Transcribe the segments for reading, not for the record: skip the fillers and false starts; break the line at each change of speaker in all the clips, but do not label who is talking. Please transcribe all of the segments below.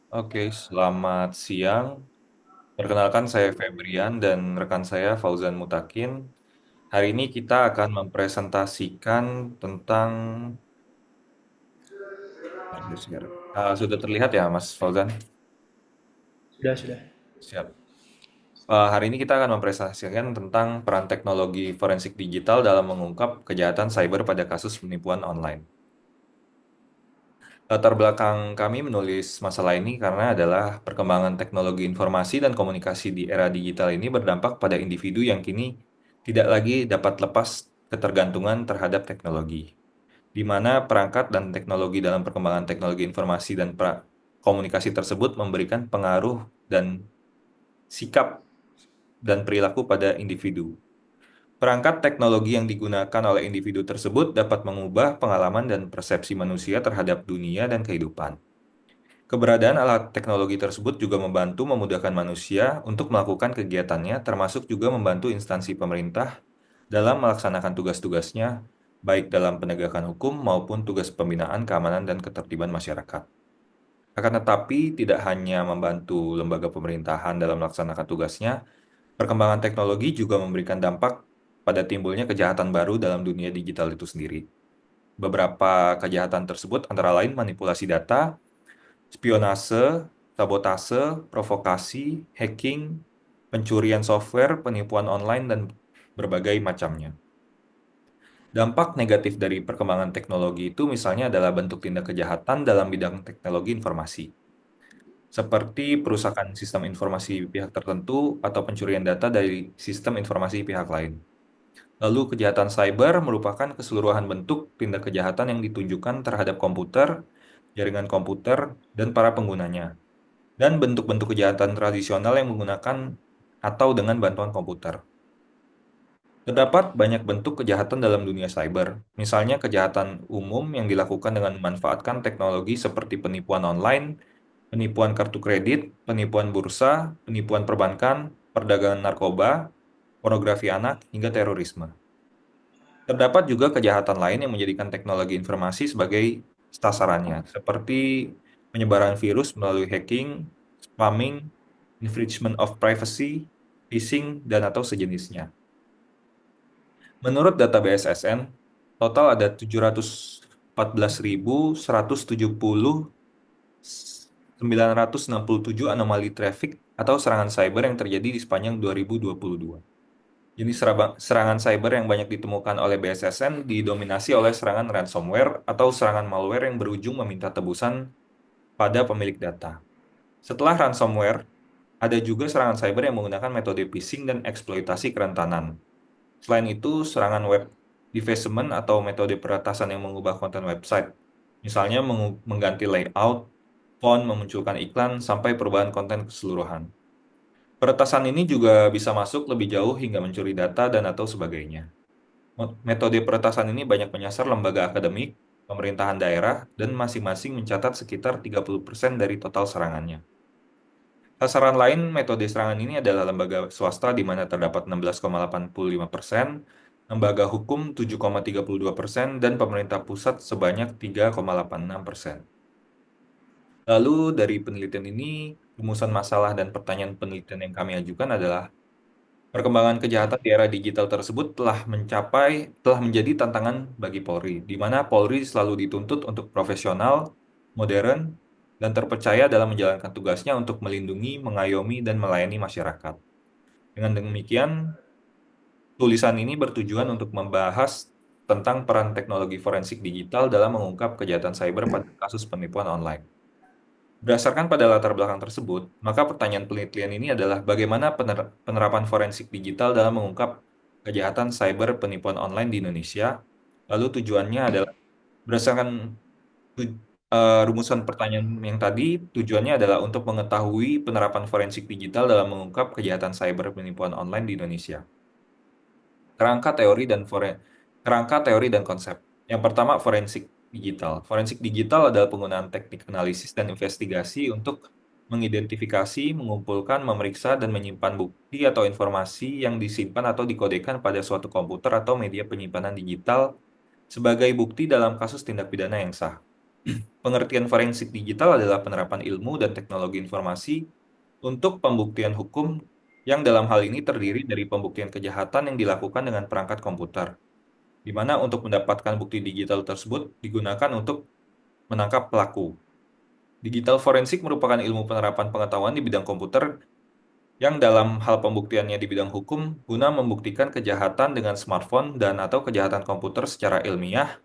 Oke, selamat siang. Perkenalkan saya Febrian dan rekan saya Fauzan Mutakin. Hari ini kita akan mempresentasikan tentang sudah terlihat ya Mas Fauzan?
Sudah, sudah.
Siap. Hari ini kita akan mempresentasikan tentang peran teknologi forensik digital dalam mengungkap kejahatan cyber pada kasus penipuan online. Latar belakang kami menulis masalah ini karena adalah perkembangan teknologi informasi dan komunikasi di era digital ini berdampak pada individu yang kini tidak lagi dapat lepas ketergantungan terhadap teknologi, di mana perangkat dan teknologi dalam perkembangan teknologi informasi dan komunikasi tersebut memberikan pengaruh dan sikap dan perilaku pada individu. Perangkat teknologi yang digunakan oleh individu tersebut dapat mengubah pengalaman dan persepsi manusia terhadap dunia dan kehidupan. Keberadaan alat teknologi tersebut juga membantu memudahkan manusia untuk melakukan kegiatannya, termasuk juga membantu instansi pemerintah dalam melaksanakan tugas-tugasnya, baik dalam penegakan hukum maupun tugas pembinaan keamanan dan ketertiban masyarakat. Akan tetapi, tidak hanya membantu lembaga pemerintahan dalam melaksanakan tugasnya, perkembangan teknologi juga memberikan dampak pada timbulnya kejahatan baru dalam dunia digital itu sendiri. Beberapa kejahatan tersebut antara lain manipulasi data, spionase, sabotase, provokasi, hacking, pencurian software, penipuan online, dan berbagai macamnya. Dampak negatif dari perkembangan teknologi itu misalnya adalah bentuk tindak kejahatan dalam bidang teknologi informasi, seperti perusakan sistem informasi pihak tertentu atau pencurian data dari sistem informasi pihak lain. Lalu kejahatan cyber merupakan keseluruhan bentuk tindak kejahatan yang ditunjukkan terhadap komputer, jaringan komputer, dan para penggunanya, dan bentuk-bentuk kejahatan tradisional yang menggunakan atau dengan bantuan komputer. Terdapat banyak bentuk kejahatan dalam dunia cyber, misalnya kejahatan umum yang dilakukan dengan memanfaatkan teknologi seperti penipuan online, penipuan kartu kredit, penipuan bursa, penipuan perbankan, perdagangan narkoba, pornografi anak, hingga terorisme. Terdapat juga kejahatan lain yang menjadikan teknologi informasi sebagai sasarannya, seperti penyebaran virus melalui hacking, spamming, infringement of privacy, phishing, dan atau sejenisnya. Menurut data BSSN, total ada 714.170.967 anomali traffic atau serangan cyber yang terjadi di sepanjang 2022. Jenis serangan cyber yang banyak ditemukan oleh BSSN didominasi oleh serangan ransomware atau serangan malware yang berujung meminta tebusan pada pemilik data. Setelah ransomware, ada juga serangan cyber yang menggunakan metode phishing dan eksploitasi kerentanan. Selain itu, serangan web defacement atau metode peretasan yang mengubah konten website, misalnya mengganti layout, font, memunculkan iklan, sampai perubahan konten keseluruhan. Peretasan ini juga bisa masuk lebih jauh hingga mencuri data dan atau sebagainya. Metode peretasan ini banyak menyasar lembaga akademik, pemerintahan daerah, dan masing-masing mencatat sekitar 30% dari total serangannya. Sasaran lain metode serangan ini adalah lembaga swasta di mana terdapat 16,85%, lembaga hukum 7,32%, dan pemerintah pusat sebanyak 3,86%. Lalu dari penelitian ini, rumusan masalah dan pertanyaan penelitian yang kami ajukan adalah perkembangan kejahatan di era digital tersebut telah menjadi tantangan bagi Polri, di mana Polri selalu dituntut untuk profesional, modern, dan terpercaya dalam menjalankan tugasnya untuk melindungi, mengayomi, dan melayani masyarakat. Dengan demikian, tulisan ini bertujuan untuk membahas tentang peran teknologi forensik digital dalam mengungkap kejahatan cyber pada kasus penipuan online. Berdasarkan pada latar belakang tersebut, maka pertanyaan penelitian ini adalah bagaimana penerapan forensik digital dalam mengungkap kejahatan cyber penipuan online di Indonesia. Lalu tujuannya adalah berdasarkan rumusan pertanyaan yang tadi, tujuannya adalah untuk mengetahui penerapan forensik digital dalam mengungkap kejahatan cyber penipuan online di Indonesia. Kerangka teori dan kerangka teori dan konsep. Yang pertama, forensik digital. Forensik digital adalah penggunaan teknik analisis dan investigasi untuk mengidentifikasi, mengumpulkan, memeriksa, dan menyimpan bukti atau informasi yang disimpan atau dikodekan pada suatu komputer atau media penyimpanan digital sebagai bukti dalam kasus tindak pidana yang sah. Pengertian forensik digital adalah penerapan ilmu dan teknologi informasi untuk pembuktian hukum yang dalam hal ini terdiri dari pembuktian kejahatan yang dilakukan dengan perangkat komputer, di mana untuk mendapatkan bukti digital tersebut digunakan untuk menangkap pelaku. Digital forensik merupakan ilmu penerapan pengetahuan di bidang komputer yang dalam hal pembuktiannya di bidang hukum guna membuktikan kejahatan dengan smartphone dan atau kejahatan komputer secara ilmiah,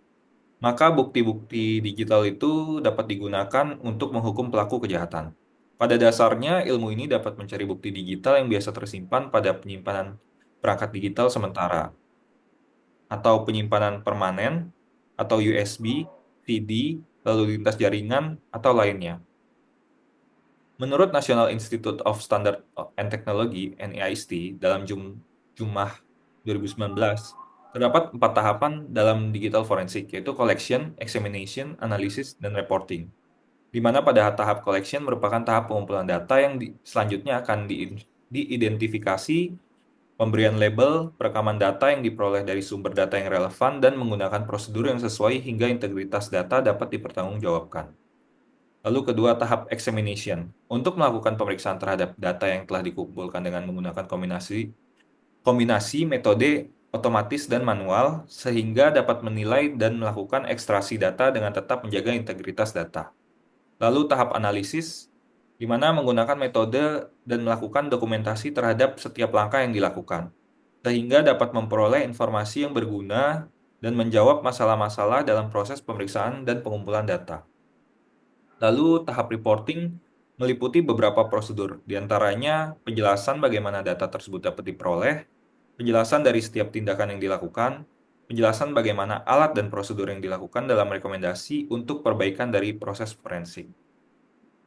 maka bukti-bukti digital itu dapat digunakan untuk menghukum pelaku kejahatan. Pada dasarnya, ilmu ini dapat mencari bukti digital yang biasa tersimpan pada penyimpanan perangkat digital sementara atau penyimpanan permanen atau USB, CD, lalu lintas jaringan, atau lainnya. Menurut National Institute of Standard and Technology (NIST) dalam Jumlah 2019, terdapat 4 tahapan dalam digital forensik, yaitu collection, examination, analysis, dan reporting. Di mana pada tahap collection merupakan tahap pengumpulan data yang selanjutnya akan diidentifikasi, pemberian label, perekaman data yang diperoleh dari sumber data yang relevan, dan menggunakan prosedur yang sesuai hingga integritas data dapat dipertanggungjawabkan. Lalu kedua, tahap examination. Untuk melakukan pemeriksaan terhadap data yang telah dikumpulkan dengan menggunakan kombinasi metode otomatis dan manual, sehingga dapat menilai dan melakukan ekstraksi data dengan tetap menjaga integritas data. Lalu tahap analisis, di mana menggunakan metode dan melakukan dokumentasi terhadap setiap langkah yang dilakukan, sehingga dapat memperoleh informasi yang berguna dan menjawab masalah-masalah dalam proses pemeriksaan dan pengumpulan data. Lalu tahap reporting meliputi beberapa prosedur, diantaranya penjelasan bagaimana data tersebut dapat diperoleh, penjelasan dari setiap tindakan yang dilakukan, penjelasan bagaimana alat dan prosedur yang dilakukan dalam rekomendasi untuk perbaikan dari proses forensik.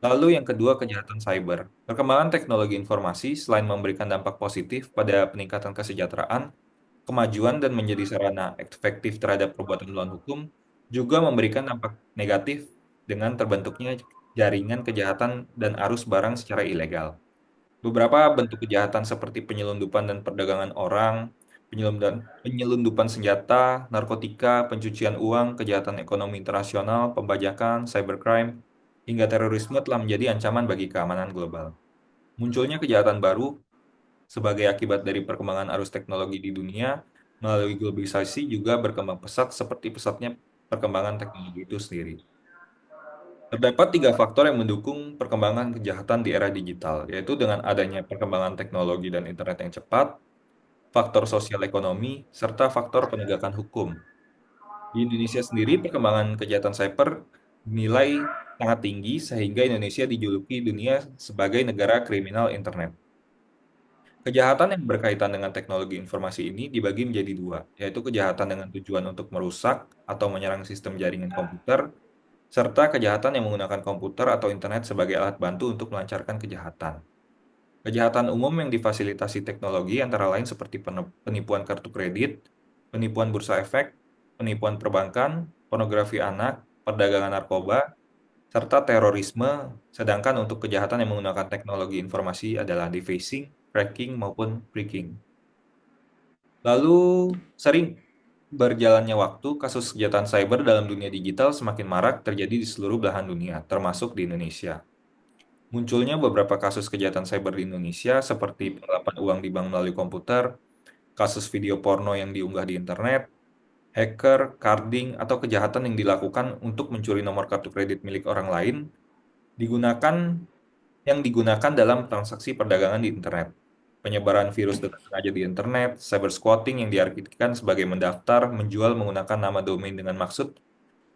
Lalu yang kedua, kejahatan cyber. Perkembangan teknologi informasi selain memberikan dampak positif pada peningkatan kesejahteraan, kemajuan dan menjadi sarana efektif terhadap perbuatan melawan hukum, juga memberikan dampak negatif dengan terbentuknya jaringan kejahatan dan arus barang secara ilegal. Beberapa bentuk kejahatan seperti penyelundupan dan perdagangan orang, penyelundupan senjata, narkotika, pencucian uang, kejahatan ekonomi internasional, pembajakan, cybercrime, hingga terorisme telah menjadi ancaman bagi keamanan global. Munculnya kejahatan baru sebagai akibat dari perkembangan arus teknologi di dunia melalui globalisasi juga berkembang pesat seperti pesatnya perkembangan teknologi itu sendiri. Terdapat 3 faktor yang mendukung perkembangan kejahatan di era digital, yaitu dengan adanya perkembangan teknologi dan internet yang cepat, faktor sosial ekonomi, serta faktor penegakan hukum. Di Indonesia sendiri, perkembangan kejahatan cyber dinilai sangat tinggi sehingga Indonesia dijuluki dunia sebagai negara kriminal internet. Kejahatan yang berkaitan dengan teknologi informasi ini dibagi menjadi 2, yaitu kejahatan dengan tujuan untuk merusak atau menyerang sistem jaringan komputer, serta kejahatan yang menggunakan komputer atau internet sebagai alat bantu untuk melancarkan kejahatan. Kejahatan umum yang difasilitasi teknologi antara lain seperti penipuan kartu kredit, penipuan bursa efek, penipuan perbankan, pornografi anak, perdagangan narkoba, serta terorisme, sedangkan untuk kejahatan yang menggunakan teknologi informasi adalah defacing, cracking, maupun phishing. Lalu, sering berjalannya waktu, kasus kejahatan cyber dalam dunia digital semakin marak terjadi di seluruh belahan dunia, termasuk di Indonesia. Munculnya beberapa kasus kejahatan cyber di Indonesia seperti penggelapan uang di bank melalui komputer, kasus video porno yang diunggah di internet, hacker, carding, atau kejahatan yang dilakukan untuk mencuri nomor kartu kredit milik orang lain digunakan digunakan dalam transaksi perdagangan di internet. Penyebaran virus dengan sengaja di internet, cyber squatting yang diartikan sebagai mendaftar, menjual menggunakan nama domain dengan maksud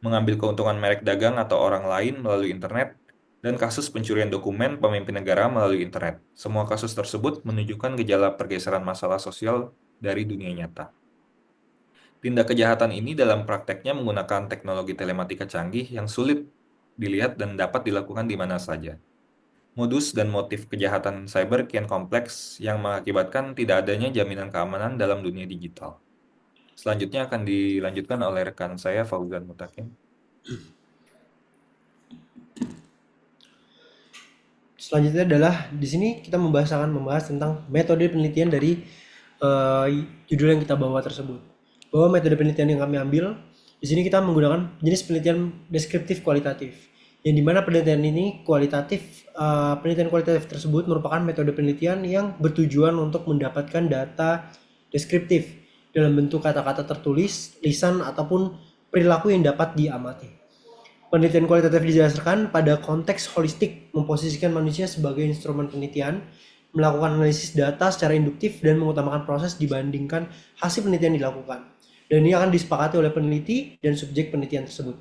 mengambil keuntungan merek dagang atau orang lain melalui internet, dan kasus pencurian dokumen pemimpin negara melalui internet. Semua kasus tersebut menunjukkan gejala pergeseran masalah sosial dari dunia nyata. Tindak kejahatan ini dalam prakteknya menggunakan teknologi telematika canggih yang sulit dilihat dan dapat dilakukan di mana saja. Modus dan motif kejahatan cyber kian kompleks yang mengakibatkan tidak adanya jaminan keamanan dalam dunia digital. Selanjutnya akan dilanjutkan oleh rekan saya, Fauzan Mutakin.
Selanjutnya adalah di sini kita akan membahas tentang metode penelitian dari judul yang kita bawa tersebut. Bahwa metode penelitian yang kami ambil Di sini kita menggunakan jenis penelitian deskriptif kualitatif, yang dimana penelitian ini kualitatif. Penelitian kualitatif tersebut merupakan metode penelitian yang bertujuan untuk mendapatkan data deskriptif dalam bentuk kata-kata tertulis, lisan, ataupun perilaku yang dapat diamati. Penelitian kualitatif didasarkan pada konteks holistik, memposisikan manusia sebagai instrumen penelitian, melakukan analisis data secara induktif, dan mengutamakan proses dibandingkan hasil penelitian dilakukan. Dan ini akan disepakati oleh peneliti dan subjek penelitian tersebut.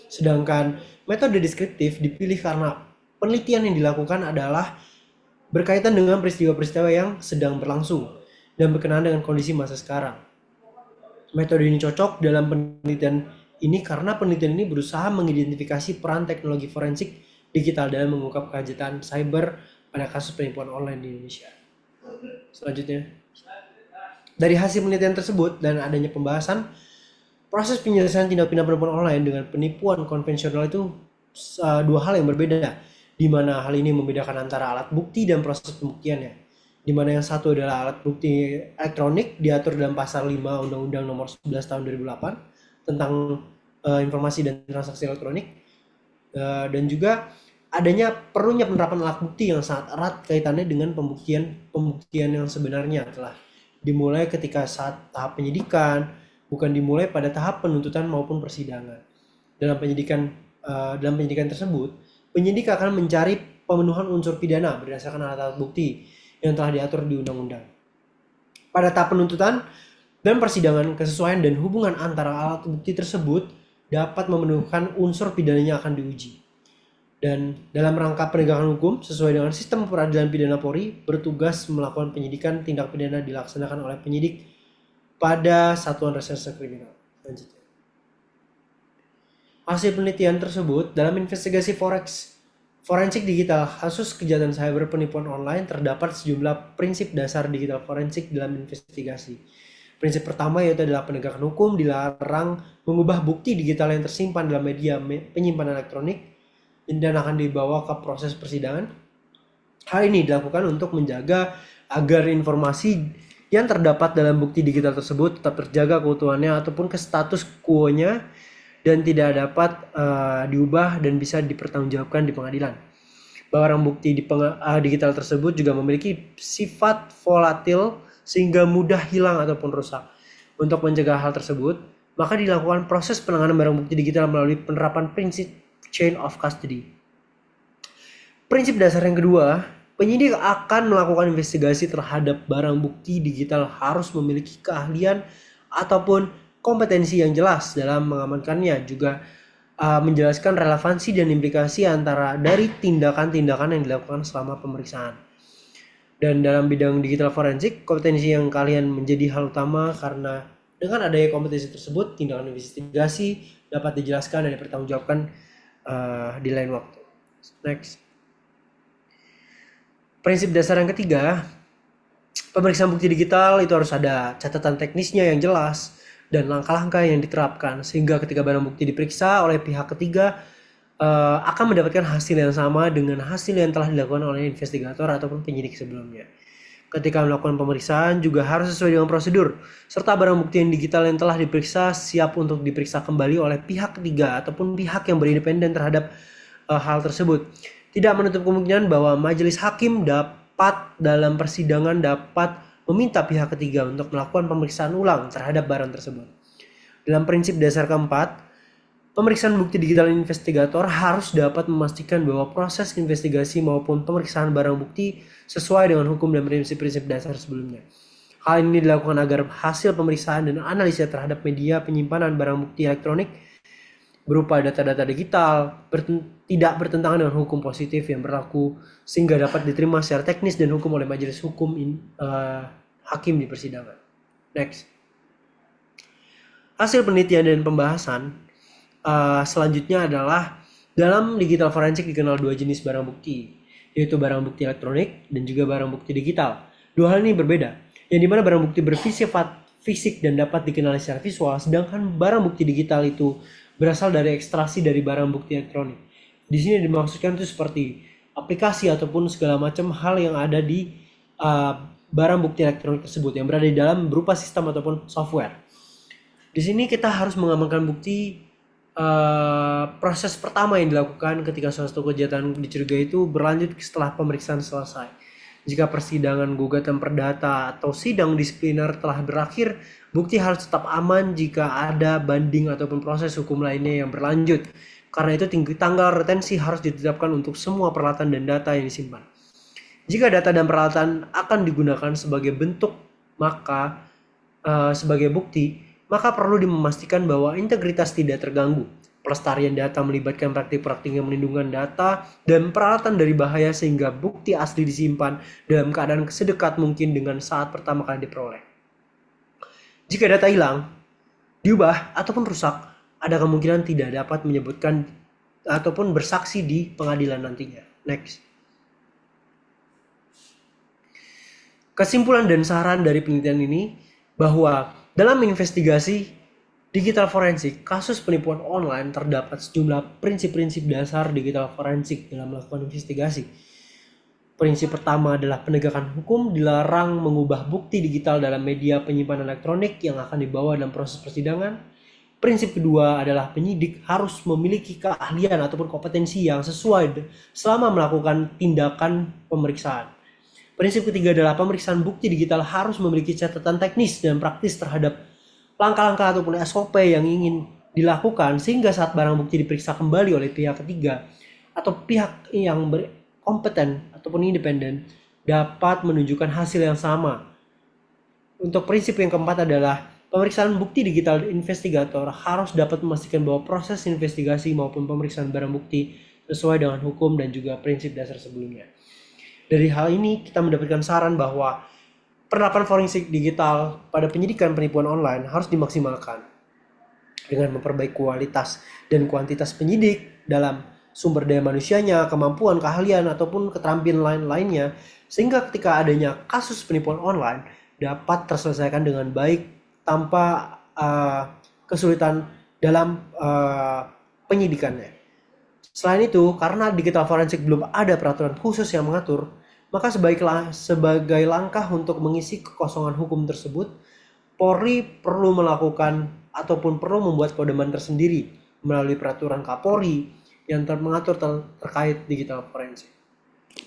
Sedangkan metode deskriptif dipilih karena penelitian yang dilakukan adalah berkaitan dengan peristiwa-peristiwa yang sedang berlangsung dan berkenaan dengan kondisi masa sekarang. Metode ini cocok dalam penelitian ini karena penelitian ini berusaha mengidentifikasi peran teknologi forensik digital dalam mengungkap kejahatan cyber pada kasus penipuan online di Indonesia. Selanjutnya, dari hasil penelitian tersebut dan adanya pembahasan, proses penyelesaian tindak pidana penipuan online dengan penipuan konvensional itu dua hal yang berbeda, di mana hal ini membedakan antara alat bukti dan proses pembuktiannya. Di mana yang satu adalah alat bukti elektronik diatur dalam pasal 5 Undang-Undang Nomor 11 Tahun 2008 tentang informasi dan transaksi elektronik, dan juga adanya perlunya penerapan alat bukti yang sangat erat kaitannya dengan pembuktian yang sebenarnya telah dimulai ketika saat tahap penyidikan, bukan dimulai pada tahap penuntutan maupun persidangan. Dalam penyidikan tersebut, penyidik akan mencari pemenuhan unsur pidana berdasarkan alat bukti yang telah diatur di undang-undang. Pada tahap penuntutan dan persidangan, kesesuaian dan hubungan antara alat bukti tersebut dapat memenuhkan unsur pidananya akan diuji. Dan dalam rangka penegakan hukum sesuai dengan sistem peradilan pidana Polri, bertugas melakukan penyidikan tindak pidana dilaksanakan oleh penyidik pada Satuan Reserse Kriminal. Selanjutnya, hasil penelitian tersebut dalam investigasi forensik digital kasus kejahatan cyber penipuan online terdapat sejumlah prinsip dasar digital forensik dalam investigasi. Prinsip pertama yaitu adalah penegakan hukum dilarang mengubah bukti digital yang tersimpan dalam media penyimpanan elektronik dan akan dibawa ke proses persidangan. Hal ini dilakukan untuk menjaga agar informasi yang terdapat dalam bukti digital tersebut tetap terjaga keutuhannya ataupun ke status quo-nya dan tidak dapat diubah dan bisa dipertanggungjawabkan di pengadilan. Barang bukti digital tersebut juga memiliki sifat volatil sehingga mudah hilang ataupun rusak. Untuk mencegah hal tersebut, maka dilakukan proses penanganan barang bukti digital melalui penerapan prinsip chain of custody. Prinsip dasar yang kedua, penyidik akan melakukan investigasi terhadap barang bukti digital harus memiliki keahlian ataupun kompetensi yang jelas dalam mengamankannya, juga menjelaskan relevansi dan implikasi antara dari tindakan-tindakan yang dilakukan selama pemeriksaan. Dan dalam bidang digital forensik, kompetensi yang kalian menjadi hal utama karena dengan adanya kompetensi tersebut, tindakan investigasi dapat dijelaskan dan dipertanggungjawabkan di lain waktu. Next. Prinsip dasar yang ketiga, pemeriksaan bukti digital itu harus ada catatan teknisnya yang jelas dan langkah-langkah yang diterapkan sehingga ketika barang bukti diperiksa oleh pihak ketiga akan mendapatkan hasil yang sama dengan hasil yang telah dilakukan oleh investigator ataupun penyidik sebelumnya. Ketika melakukan pemeriksaan juga harus sesuai dengan prosedur, serta barang bukti yang digital yang telah diperiksa siap untuk diperiksa kembali oleh pihak ketiga ataupun pihak yang berindependen terhadap hal tersebut. Tidak menutup kemungkinan bahwa majelis hakim dalam persidangan dapat meminta pihak ketiga untuk melakukan pemeriksaan ulang terhadap barang tersebut. Dalam prinsip dasar keempat, pemeriksaan bukti digital investigator harus dapat memastikan bahwa proses investigasi maupun pemeriksaan barang bukti sesuai dengan hukum dan prinsip-prinsip dasar sebelumnya. Hal ini dilakukan agar hasil pemeriksaan dan analisa terhadap media penyimpanan barang bukti elektronik berupa data-data digital tidak bertentangan dengan hukum positif yang berlaku sehingga dapat diterima secara teknis dan hukum oleh majelis hukum hakim di persidangan. Next. Hasil penelitian dan pembahasan selanjutnya adalah dalam digital forensik dikenal dua jenis barang bukti, yaitu barang bukti elektronik dan juga barang bukti digital. Dua hal ini berbeda, yang dimana barang bukti bersifat fisik dan dapat dikenali secara visual, sedangkan barang bukti digital itu berasal dari ekstraksi dari barang bukti elektronik. Di sini dimaksudkan itu seperti aplikasi ataupun segala macam hal yang ada di barang bukti elektronik tersebut yang berada di dalam berupa sistem ataupun software. Di sini kita harus mengamankan bukti. Proses pertama yang dilakukan ketika suatu kejahatan dicurigai itu berlanjut setelah pemeriksaan selesai. Jika persidangan gugatan perdata atau sidang disipliner telah berakhir, bukti harus tetap aman jika ada banding ataupun proses hukum lainnya yang berlanjut. Karena itu tanggal retensi harus ditetapkan untuk semua peralatan dan data yang disimpan. Jika data dan peralatan akan digunakan sebagai bentuk maka sebagai bukti, maka perlu memastikan bahwa integritas tidak terganggu. Pelestarian data melibatkan praktik-praktik yang melindungi data dan peralatan dari bahaya sehingga bukti asli disimpan dalam keadaan sedekat mungkin dengan saat pertama kali diperoleh. Jika data hilang, diubah ataupun rusak, ada kemungkinan tidak dapat menyebutkan ataupun bersaksi di pengadilan nantinya. Next. Kesimpulan dan saran dari penelitian ini bahwa dalam investigasi digital forensik, kasus penipuan online terdapat sejumlah prinsip-prinsip dasar digital forensik dalam melakukan investigasi. Prinsip pertama adalah penegakan hukum dilarang mengubah bukti digital dalam media penyimpanan elektronik yang akan dibawa dalam proses persidangan. Prinsip kedua adalah penyidik harus memiliki keahlian ataupun kompetensi yang sesuai selama melakukan tindakan pemeriksaan. Prinsip ketiga adalah pemeriksaan bukti digital harus memiliki catatan teknis dan praktis terhadap langkah-langkah ataupun SOP yang ingin dilakukan sehingga saat barang bukti diperiksa kembali oleh pihak ketiga atau pihak yang berkompeten ataupun independen dapat menunjukkan hasil yang sama. Untuk prinsip yang keempat adalah pemeriksaan bukti digital investigator harus dapat memastikan bahwa proses investigasi maupun pemeriksaan barang bukti sesuai dengan hukum dan juga prinsip dasar sebelumnya. Dari hal ini kita mendapatkan saran bahwa penerapan forensik digital pada penyidikan penipuan online harus dimaksimalkan dengan memperbaiki kualitas dan kuantitas penyidik dalam sumber daya manusianya, kemampuan, keahlian, ataupun keterampilan lainnya, sehingga ketika adanya kasus penipuan online dapat terselesaikan dengan baik tanpa kesulitan dalam penyidikannya. Selain itu, karena digital forensik belum ada peraturan khusus yang mengatur, maka sebagai langkah untuk mengisi kekosongan hukum tersebut, Polri perlu melakukan ataupun perlu membuat pedoman tersendiri melalui peraturan Kapolri yang mengatur terkait digital forensik.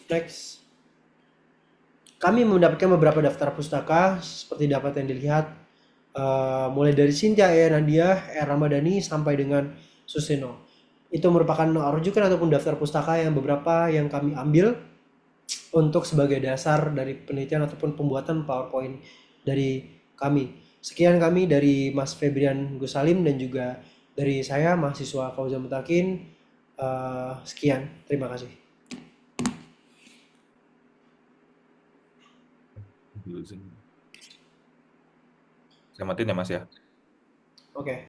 Next. Kami mendapatkan beberapa daftar pustaka seperti dapat yang dilihat mulai dari Cynthia E. Nadia, R. Ramadhani sampai dengan Suseno. Itu merupakan rujukan ataupun daftar pustaka yang beberapa yang kami ambil untuk sebagai dasar dari penelitian ataupun pembuatan PowerPoint dari kami. Sekian kami dari Mas Febrian Gusalim dan juga dari saya mahasiswa Fauzan Mutakin. Sekian, terima kasih.
Saya matiin ya Mas ya.
Oke.